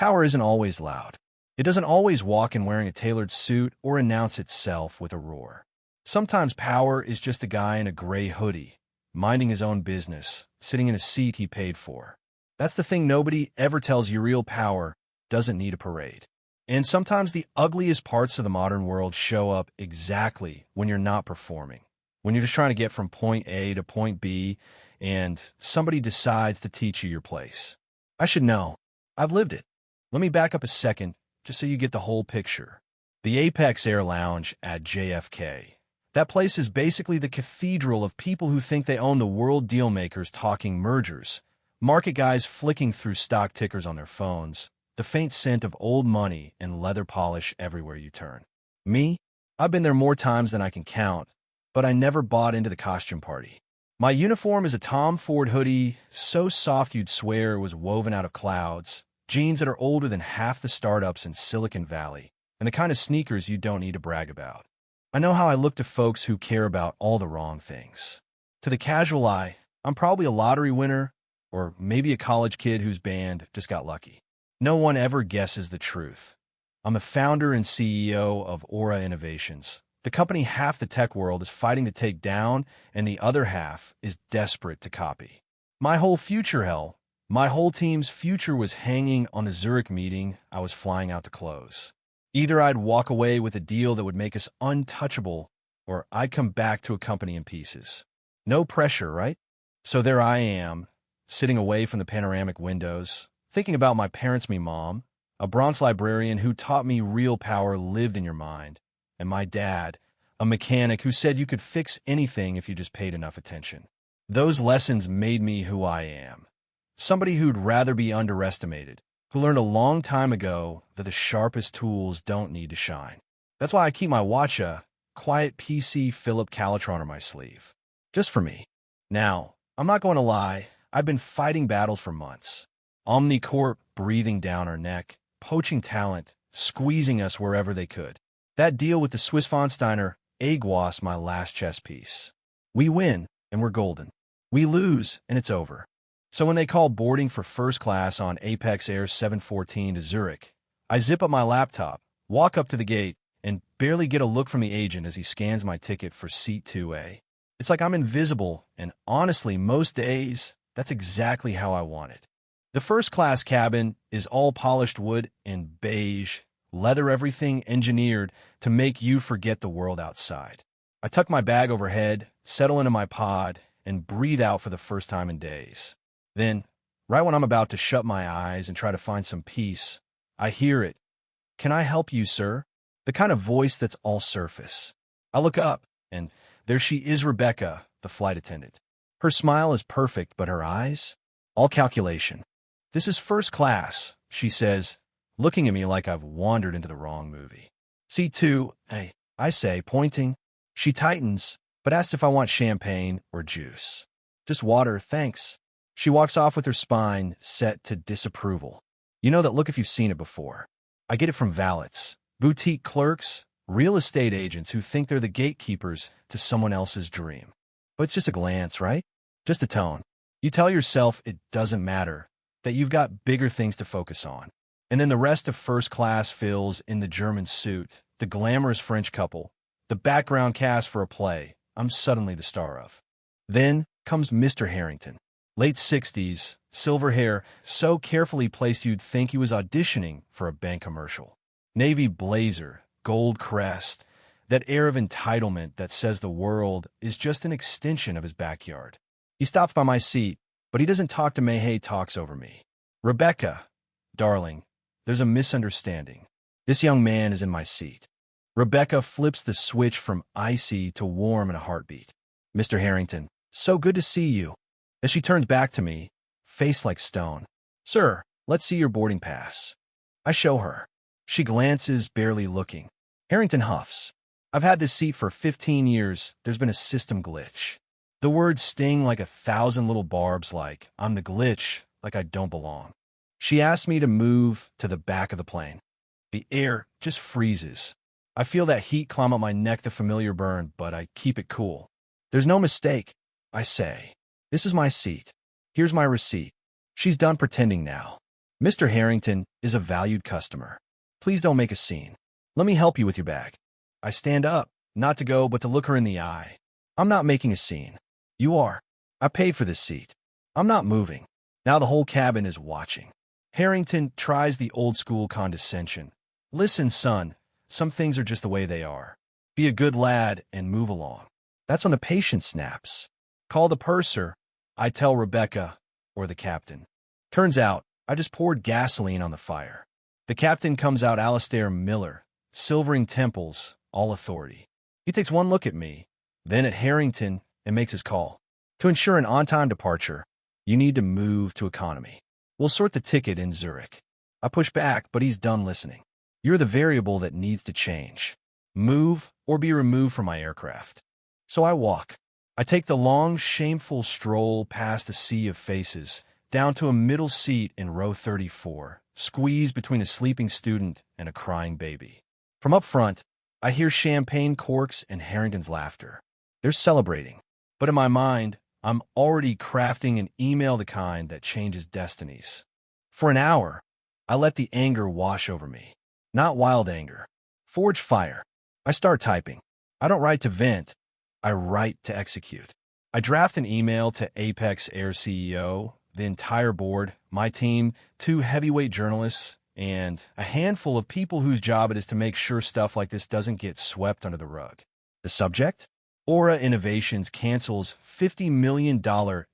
Power isn't always loud. It doesn't always walk in wearing a tailored suit or announce itself with a roar. Sometimes power is just a guy in a gray hoodie, minding his own business, sitting in a seat he paid for. That's the thing nobody ever tells you. Real power doesn't need a parade. And sometimes the ugliest parts of the modern world show up exactly when you're not performing, when you're just trying to get from point A to point B, and somebody decides to teach you your place. I should know. I've lived it. Let me back up a second, just so you get the whole picture. The Apex Air Lounge at JFK. That place is basically the cathedral of people who think they own the world, dealmakers talking mergers, market guys flicking through stock tickers on their phones, the faint scent of old money and leather polish everywhere you turn. Me? I've been there more times than I can count, but I never bought into the costume party. My uniform is a Tom Ford hoodie, so soft you'd swear it was woven out of clouds, jeans that are older than half the startups in Silicon Valley, and the kind of sneakers you don't need to brag about. I know how I look to folks who care about all the wrong things. To the casual eye, I'm probably a lottery winner, or maybe a college kid whose band just got lucky. No one ever guesses the truth. I'm the founder and CEO of Aura Innovations, the company half the tech world is fighting to take down and the other half is desperate to copy. My whole team's future was hanging on the Zurich meeting I was flying out to close. Either I'd walk away with a deal that would make us untouchable, or I'd come back to a company in pieces. No pressure, right? So there I am, sitting away from the panoramic windows, thinking about my parents, me mom, a Bronx librarian who taught me real power lived in your mind, and my dad, a mechanic who said you could fix anything if you just paid enough attention. Those lessons made me who I am. Somebody who'd rather be underestimated, who learned a long time ago that the sharpest tools don't need to shine. That's why I keep my watch, a quiet PC Philip Calitron on my sleeve. Just for me. Now, I'm not going to lie, I've been fighting battles for months. Omnicorp breathing down our neck, poaching talent, squeezing us wherever they could. That deal with the Swiss von Steiner, Aguas, my last chess piece. We win, and we're golden. We lose, and it's over. So when they call boarding for first class on Apex Air 714 to Zurich, I zip up my laptop, walk up to the gate, and barely get a look from the agent as he scans my ticket for seat 2A. It's like I'm invisible, and honestly, most days, that's exactly how I want it. The first-class cabin is all polished wood and beige, leather everything engineered to make you forget the world outside. I tuck my bag overhead, settle into my pod, and breathe out for the first time in days. Then, right when I'm about to shut my eyes and try to find some peace, I hear it. "Can I help you, sir?" The kind of voice that's all surface. I look up, and there she is, Rebecca, the flight attendant. Her smile is perfect, but her eyes? All calculation. "This is first class," she says, looking at me like I've wandered into the wrong movie. "C2, I say, pointing. She tightens, but asks if I want champagne or juice. "Just water, thanks." She walks off with her spine set to disapproval. You know that look if you've seen it before. I get it from valets, boutique clerks, real estate agents who think they're the gatekeepers to someone else's dream. But it's just a glance, right? Just a tone. You tell yourself it doesn't matter, that you've got bigger things to focus on. And then the rest of first class fills in the German suit, the glamorous French couple, the background cast for a play I'm suddenly the star of. Then comes Mr. Harrington. Late 60s, silver hair, so carefully placed you'd think he was auditioning for a bank commercial. Navy blazer, gold crest, that air of entitlement that says the world is just an extension of his backyard. He stops by my seat, but he doesn't talk to me, he talks over me. "Rebecca, darling, there's a misunderstanding. This young man is in my seat." Rebecca flips the switch from icy to warm in a heartbeat. "Mr. Harrington, so good to see you." As she turns back to me, face like stone. "Sir, let's see your boarding pass." I show her. She glances, barely looking. Harrington huffs. "I've had this seat for 15 years. There's been a system glitch." The words sting like 1,000 little barbs, like I'm the glitch, like I don't belong. She asked me to move to the back of the plane. The air just freezes. I feel that heat climb up my neck, the familiar burn, but I keep it cool. "There's no mistake," I say. "This is my seat. Here's my receipt." She's done pretending now. Mr. Harrington is a valued customer. Please don't make a scene. Let me help you with your bag. I stand up, not to go, but to look her in the eye. I'm not making a scene. You are. I paid for this seat. I'm not moving. Now the whole cabin is watching. Harrington tries the old-school condescension. Listen, son, some things are just the way they are. Be a good lad and move along. That's when the patient snaps. Call the purser, I tell Rebecca, or the captain. Turns out, I just poured gasoline on the fire. The captain comes out, Alistair Miller, silvering temples, all authority. He takes one look at me, then at Harrington, and makes his call. To ensure an on-time departure, you need to move to economy. We'll sort the ticket in Zurich. I push back, but he's done listening. You're the variable that needs to change. Move or be removed from my aircraft. So I walk. I take the long, shameful stroll past a sea of faces, down to a middle seat in row 34, squeezed between a sleeping student and a crying baby. From up front, I hear champagne corks and Harrington's laughter. They're celebrating. But in my mind, I'm already crafting an email, the kind that changes destinies. For an hour, I let the anger wash over me. Not wild anger. Forge fire. I start typing. I don't write to vent. I write to execute. I draft an email to Apex Air CEO, the entire board, my team, 2 heavyweight journalists, and a handful of people whose job it is to make sure stuff like this doesn't get swept under the rug. The subject? Aura Innovations cancels $50 million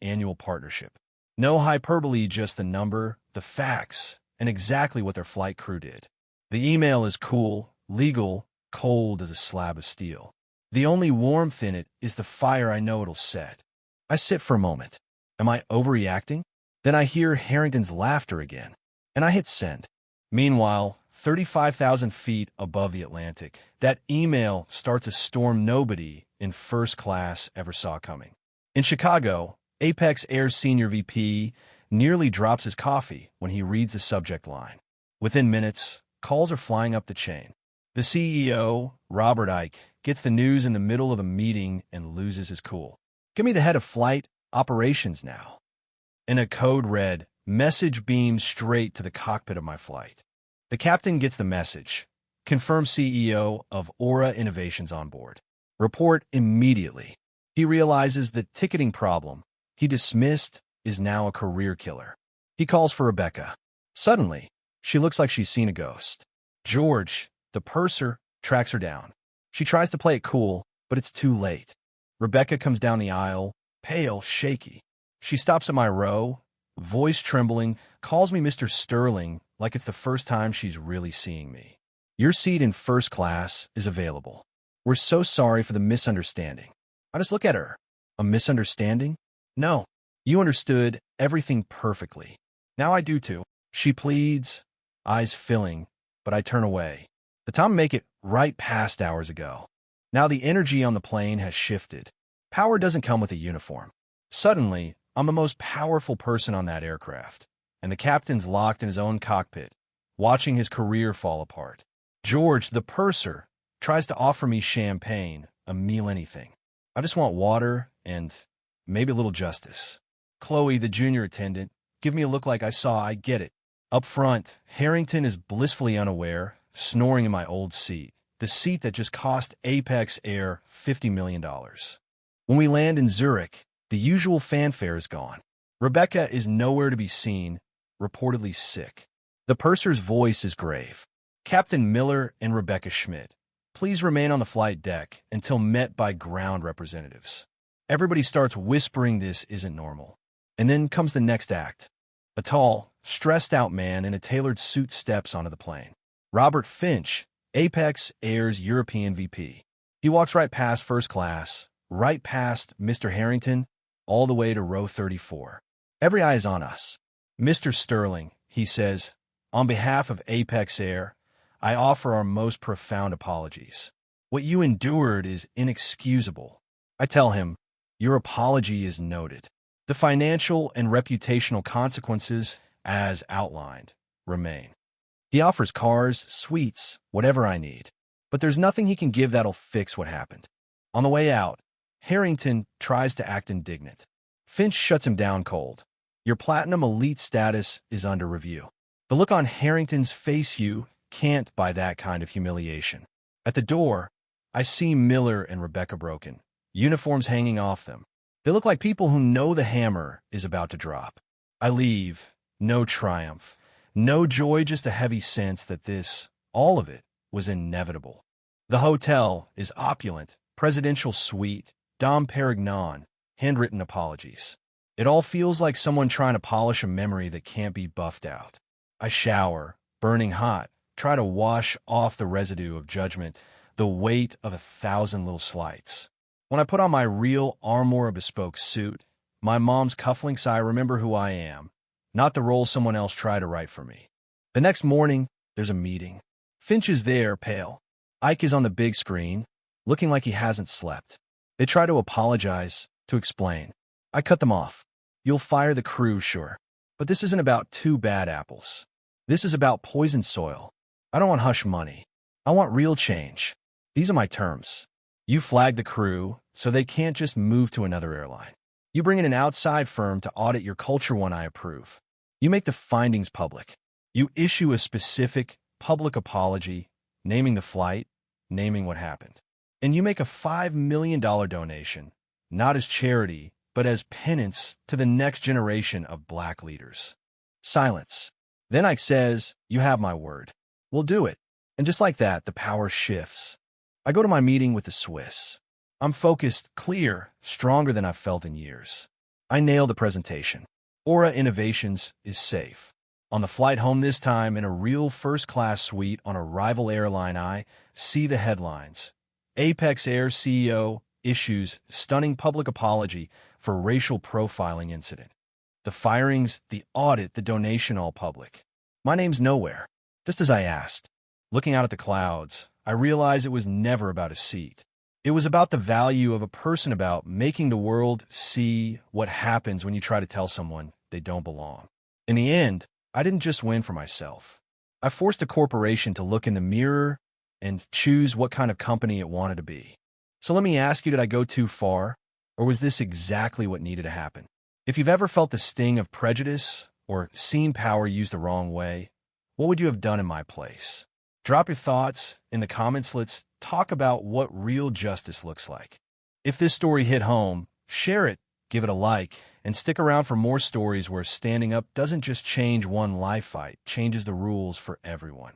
annual partnership. No hyperbole, just the number, the facts, and exactly what their flight crew did. The email is cool, legal, cold as a slab of steel. The only warmth in it is the fire I know it'll set. I sit for a moment. Am I overreacting? Then I hear Harrington's laughter again, and I hit send. Meanwhile, 35,000 feet above the Atlantic, that email starts a storm nobody in first class ever saw coming. In Chicago, Apex Air's senior VP nearly drops his coffee when he reads the subject line. Within minutes, calls are flying up the chain. The CEO, Robert Ike, gets the news in the middle of a meeting and loses his cool. Give me the head of flight operations now. In a code red, message beams straight to the cockpit of my flight. The captain gets the message. Confirm CEO of Aura Innovations on board. Report immediately. He realizes the ticketing problem he dismissed is now a career killer. He calls for Rebecca. Suddenly, she looks like she's seen a ghost. George, the purser, tracks her down. She tries to play it cool, but it's too late. Rebecca comes down the aisle, pale, shaky. She stops at my row, voice trembling, calls me Mr. Sterling like it's the first time she's really seeing me. Your seat in first class is available. We're so sorry for the misunderstanding. I just look at her. A misunderstanding? No. You understood everything perfectly. Now I do too. She pleads, eyes filling, but I turn away. The time to make it right past hours ago. Now the energy on the plane has shifted. Power doesn't come with a uniform. Suddenly, I'm the most powerful person on that aircraft, and the captain's locked in his own cockpit, watching his career fall apart. George, the purser, tries to offer me champagne, a meal, anything. I just want water and maybe a little justice. Chloe, the junior attendant, give me a look like I get it. Up front, Harrington is blissfully unaware, snoring in my old seat, the seat that just cost Apex Air $50 million. When we land in Zurich, the usual fanfare is gone. Rebecca is nowhere to be seen, reportedly sick. The purser's voice is grave. Captain Miller and Rebecca Schmidt, please remain on the flight deck until met by ground representatives. Everybody starts whispering this isn't normal. And then comes the next act. A tall, stressed-out man in a tailored suit steps onto the plane. Robert Finch, Apex Air's European VP. He walks right past first class, right past Mr. Harrington, all the way to row 34. Every eye is on us. Mr. Sterling, he says, on behalf of Apex Air, I offer our most profound apologies. What you endured is inexcusable. I tell him, your apology is noted. The financial and reputational consequences, as outlined, remain. He offers cars, suites, whatever I need. But there's nothing he can give that'll fix what happened. On the way out, Harrington tries to act indignant. Finch shuts him down cold. Your platinum elite status is under review. The look on Harrington's face, you can't buy that kind of humiliation. At the door, I see Miller and Rebecca Broken, uniforms hanging off them. They look like people who know the hammer is about to drop. I leave, no triumph, no joy, just a heavy sense that this, all of it, was inevitable. The hotel is opulent, presidential suite, Dom Perignon, handwritten apologies. It all feels like someone trying to polish a memory that can't be buffed out. I shower, burning hot, try to wash off the residue of judgment, the weight of 1,000 little slights. When I put on my real Armour bespoke suit, my mom's cufflinks, I remember who I am, not the role someone else tried to write for me. The next morning, there's a meeting. Finch is there, pale. Ike is on the big screen, looking like he hasn't slept. They try to apologize, to explain. I cut them off. You'll fire the crew, sure. But this isn't about two bad apples. This is about poisoned soil. I don't want hush money. I want real change. These are my terms. You flag the crew, so they can't just move to another airline. You bring in an outside firm to audit your culture one I approve. You make the findings public. You issue a specific, public apology, naming the flight, naming what happened. And you make a $5 million donation, not as charity, but as penance to the next generation of black leaders. Silence. Then Ike says, you have my word. We'll do it. And just like that, the power shifts. I go to my meeting with the Swiss. I'm focused, clear, stronger than I've felt in years. I nail the presentation. Aura Innovations is safe. On the flight home this time, in a real first-class suite on a rival airline, I see the headlines. Apex Air CEO issues stunning public apology for racial profiling incident. The firings, the audit, the donation, all public. My name's nowhere, just as I asked. Looking out at the clouds, I realized it was never about a seat. It was about the value of a person, about making the world see what happens when you try to tell someone they don't belong. In the end, I didn't just win for myself. I forced a corporation to look in the mirror and choose what kind of company it wanted to be. So let me ask you, did I go too far? Or was this exactly what needed to happen? If you've ever felt the sting of prejudice or seen power used the wrong way, what would you have done in my place? Drop your thoughts in the comments. Let's talk about what real justice looks like. If this story hit home, share it, give it a like, and stick around for more stories where standing up doesn't just change one life fight, changes the rules for everyone.